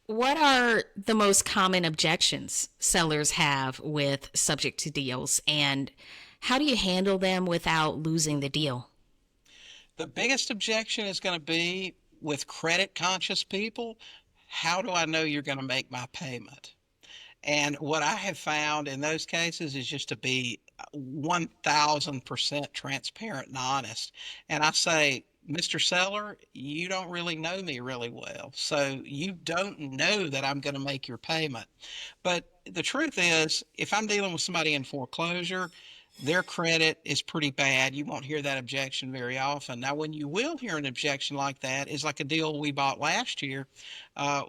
What are the most common objections sellers have with subject to deals, and how do you handle them without losing the deal? The biggest objection is going to be with credit conscious people. How do I know you're going to make my payment? And what I have found in those cases is just to be 1000% transparent and honest. And I say, Mr. Seller, you don't really know me really well. So you don't know that I'm going to make your payment. But the truth is, if I'm dealing with somebody in foreclosure, their credit is pretty bad. You won't hear that objection very often. Now, when you will hear an objection like that, is like a deal we bought last year.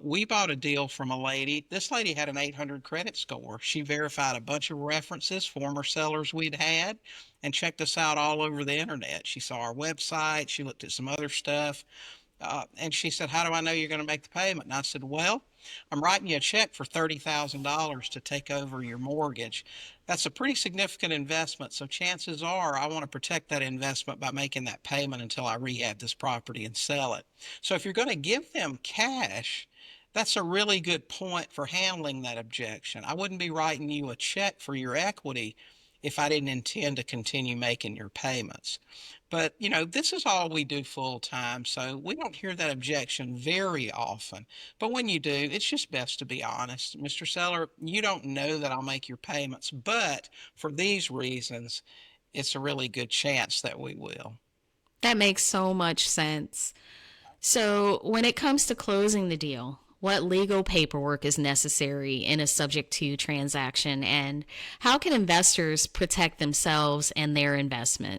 We bought a deal from a lady. This lady had an 800 credit score. She verified a bunch of references, former sellers we'd had, and checked us out all over the internet. She saw our website. She looked at some other stuff. And she said, "How do I know you're going to make the payment?" And I said, "Well, I'm writing you a check for $30,000 to take over your mortgage. That's a pretty significant investment. So chances are I want to protect that investment by making that payment until I rehab this property and sell it." So if you're going to give them cash, that's a really good point for handling that objection. I wouldn't be writing you a check for your equity if I didn't intend to continue making your payments. But, this is all we do full time, so we don't hear that objection very often. But when you do, it's just best to be honest. Mr. Seller, you don't know that I'll make your payments, but for these reasons, it's a really good chance that we will. That makes so much sense. So, when it comes to closing the deal, what legal paperwork is necessary in a subject to transaction, and how can investors protect themselves and their investment?